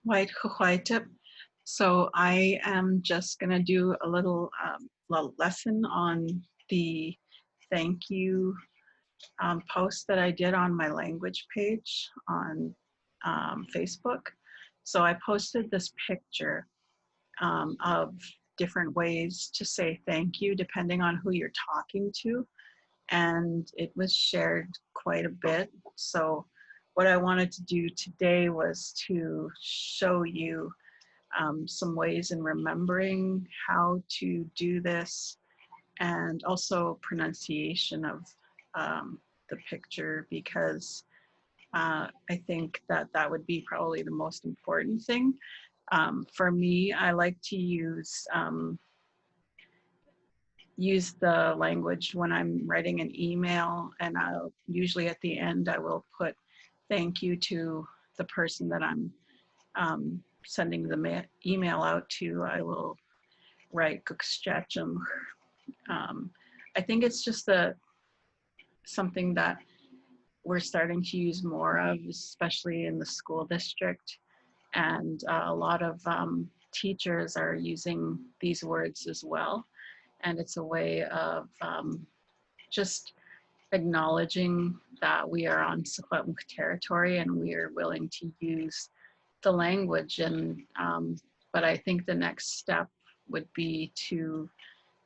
White tip. So I am just going to do a little lesson on the thank you post that I did on my language page on Facebook. So I posted this picture of different ways to say thank you depending on who you're talking to. And it was shared quite a bit. So what I wanted to do today was to show you some ways in remembering how to do this, and also pronunciation of the picture, because I think that that would be probably the most important thing. For me, I like to use the language when I'm writing an email, and I'll usually at the end I will put thank you to the person that I'm sending the email out to. I will write Gukschachum. I think it's just something that we're starting to use more of, especially in the school district. And a lot of teachers are using these words as well. And it's a way of just acknowledging that we are on Secwepemc territory and we are willing to use the language. And but I think the next step would be to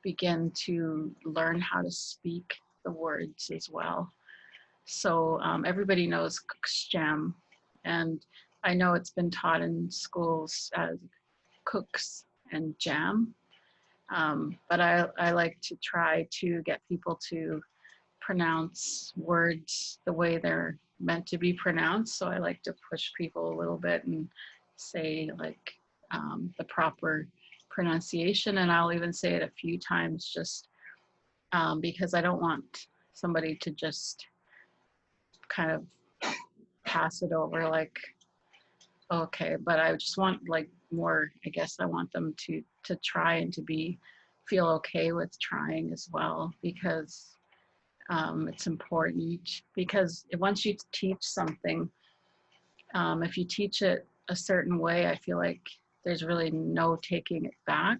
begin to learn how to speak the words as well. So everybody knows Cooksjam, and I know it's been taught in schools as cooks and jam, but I like to try to get people to pronounce words the way they're meant to be pronounced. So I like to push people a little bit and say like the proper pronunciation, and I'll even say it a few times just because I don't want somebody to just kind of pass it over like, okay, but I just want like more, I guess I want them to try and to feel okay with trying as well, because it's important. Because once you teach something, if you teach it a certain way, I feel like there's really no taking it back.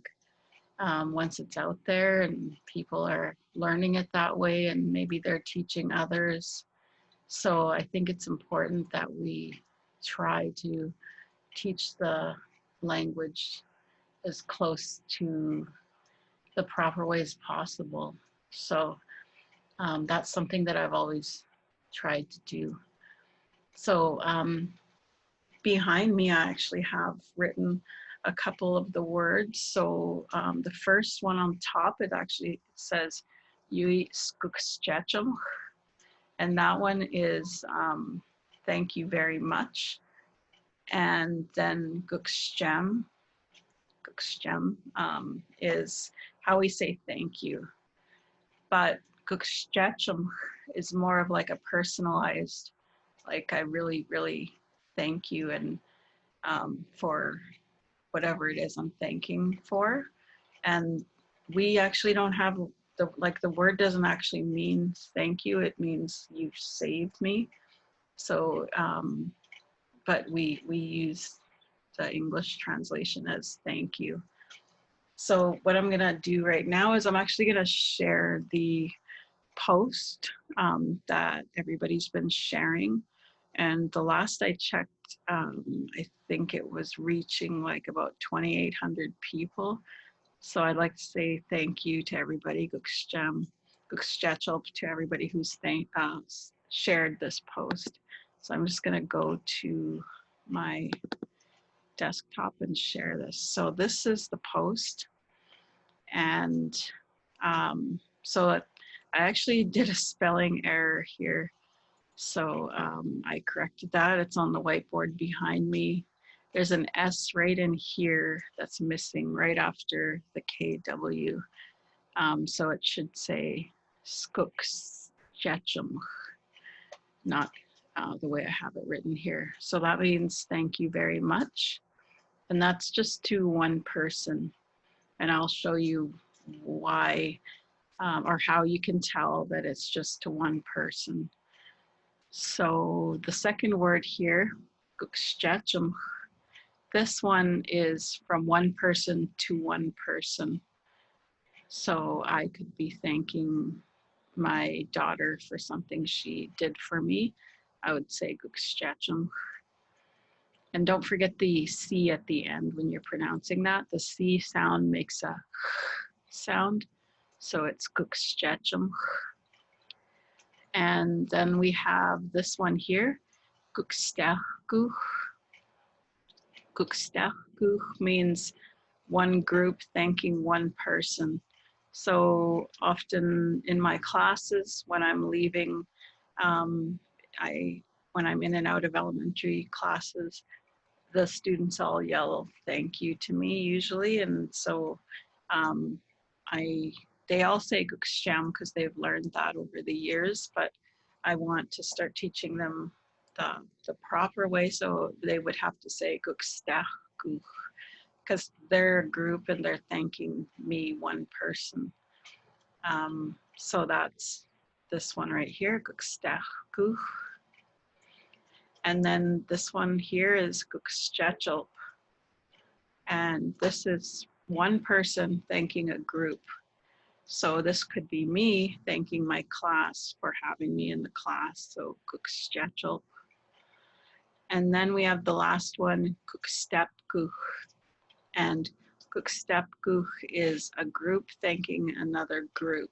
Once it's out there and people are learning it that way, and maybe they're teaching others. So I think it's important that we try to teach the language as close to the proper way as possible. So that's something that I've always tried to do. So behind me, I actually have written a couple of the words. So the first one on top, it actually says Yui Skukschachum, and that one is thank you very much. And then Gukschem is how we say thank you. But Gukschachum is more of like a personalized, like I really, really thank you, and for whatever it is I'm thanking for. And we actually don't have the word doesn't actually mean thank you. It means you've saved me. So, but we use the English translation as thank you. So what I'm gonna do right now is I'm actually gonna share the post that everybody's been sharing. And the last I checked, I think it was reaching like about 2,800 people. So I'd like to say thank you to everybody, Gukschachop, to everybody who's shared this post. So I'm just gonna go to my desktop and share this. So this is the post. And so I actually did a spelling error here. So I corrected that. It's on the whiteboard behind me. There's an S right in here that's missing right after the KW. So it should say Skukschachum, not the way I have it written here. So that means thank you very much. And that's just to one person. And I'll show you why or how you can tell that it's just to one person. So the second word here, Gukschachum, this one is from one person to one person. So I could be thanking my daughter for something she did for me. I would say Gukschachum. And don't forget the C at the end when you're pronouncing that. The C sound makes a sound. So it's Gukschachum. And then we have this one here, Gukstachguch. Gukstachguch means one group thanking one person. So often in my classes, when I'm leaving, when I'm in and out of elementary classes, the students all yell thank you to me usually. And so they all say Guksham because they've learned that over the years, but I want to start teaching them the proper way. So they would have to say Gukstachguch because they're a group and they're thanking me, one person. So that's this one right here, Gukstachguch. And then this one here is Gukschachel. And this is one person thanking a group. So this could be me thanking my class for having me in the class. So Gukschachel. And then we have the last one, Gukstepguch. And Gukstepguch is a group thanking another group.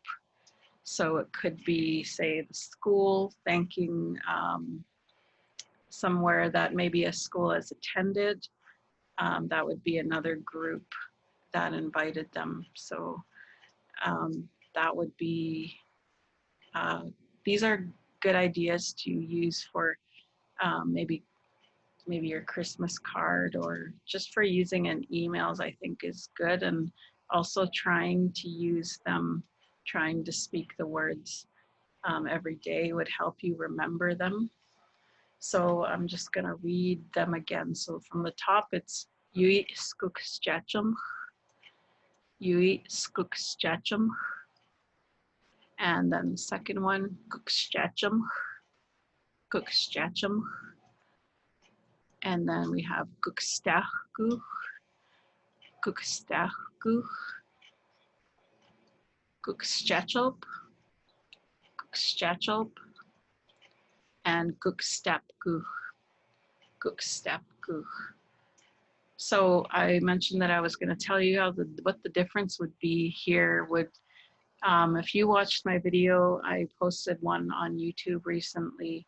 So it could be, say, the school thanking somewhere that maybe a school has attended. That would be another group that invited them. So that would be, these are good ideas to use for maybe your Christmas card, or just for using in emails, I think is good. And also trying to use them, trying to speak the words every day would help you remember them. So I'm just gonna read them again. So from the top, it's Yui Skukschachum, Yui Skukschachum. And then the second one, Gukschachum, Gukschachum. And then we have Gukstachguch, Gukstachguch, Gukschachelp, Gukschachelp, and Gukstepguch, Gukstepguch. So I mentioned that I was going to tell you what the difference would be here. If you watched my video, I posted one on YouTube recently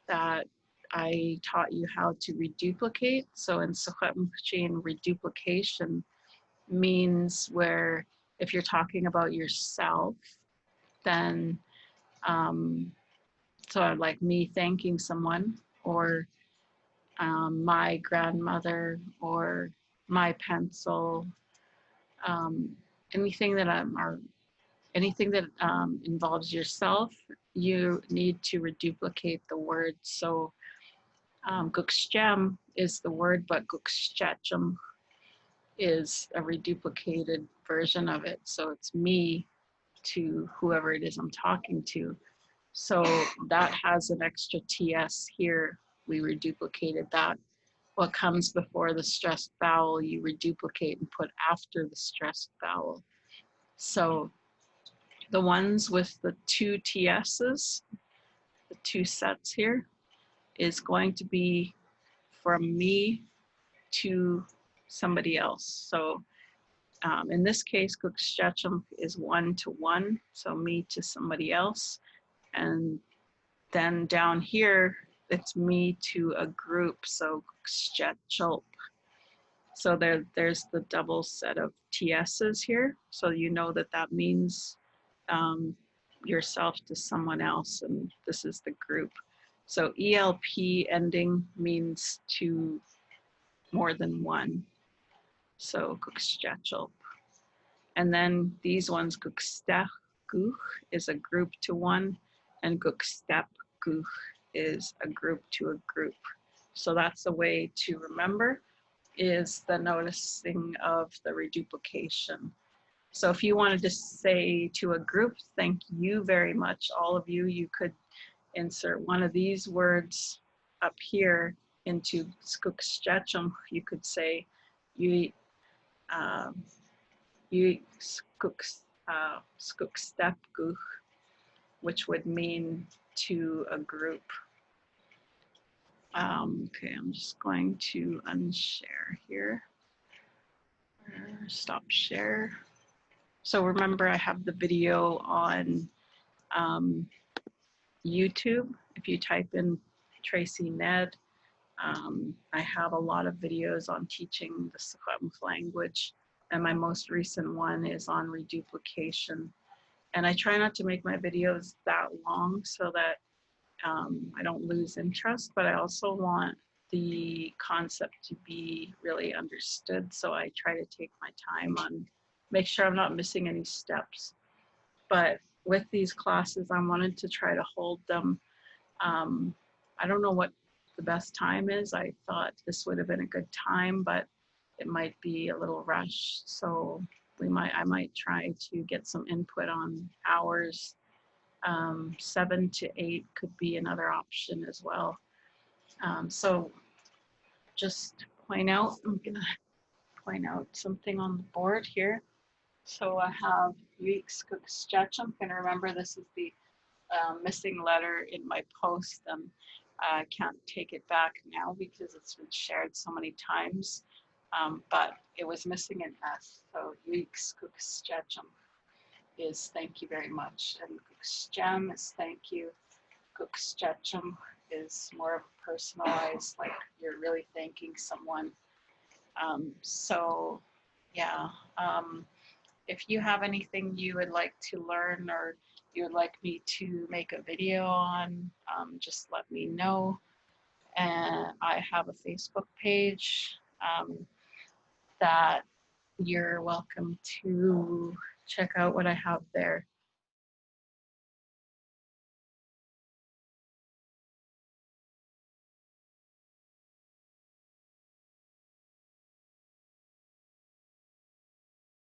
that I taught you how to reduplicate. So in Secwepemctsin, reduplication means where if you're talking about yourself, then so like me thanking someone, or my grandmother, or my pencil, anything that involves yourself, you need to reduplicate the word. So Gukschem is the word, but Gukschachum is a reduplicated version of it. So it's me to whoever it is I'm talking to. So that has an extra TS here. We reduplicated that. What comes before the stressed vowel, you reduplicate and put after the stressed vowel. So the ones with the two TS's, the two sets here, is going to be from me to somebody else. So in this case, Gukschachum is 1 to 1, so me to somebody else. And then down here, it's me to a group, so Gukschachelp. So there's the double set of TS's here, so you know that that means yourself to someone else, and this is the group. So ELP ending means to more than one. So Gukschachelp. And then these ones, Gukstachguch is a group to one, and Gukstepguch is a group to a group. So that's a way to remember, is the noticing of the reduplication. So if you wanted to say to a group, thank you very much, all of you, you could insert one of these words up here into Skukstjachum, you could say you you Skukstepguch, which would mean to a group. Okay, I'm just going to unshare here. Stop share. So remember, I have the video on YouTube. If you type in Tracy Ned, I have a lot of videos on teaching the Secwepemc language, and my most recent one is on reduplication. And I try not to make my videos that long so that I don't lose interest, but I also want the concept to be really understood. So I try to take my time on, make sure I'm not missing any steps. But with these classes, I wanted to try to hold them. I don't know what the best time is. I thought this would have been a good time, but it might be a little rushed. So I might try to get some input on hours. 7 to 8 could be another option as well. So just point out, I'm gonna point out something on the board here. So I have Skukstjachum. I'm gonna remember this is the missing letter in my post, and I can't take it back now because it's been shared so many times, but it was missing an S. So Skukstjachum is thank you very much, and Skukstjam is thank you. Skukstjachum is more of a personalized, like you're really thanking someone. So yeah, if you have anything you would like to learn or you would like me to make a video on, just let me know. And I have a Facebook page that you're welcome to check out what I have there.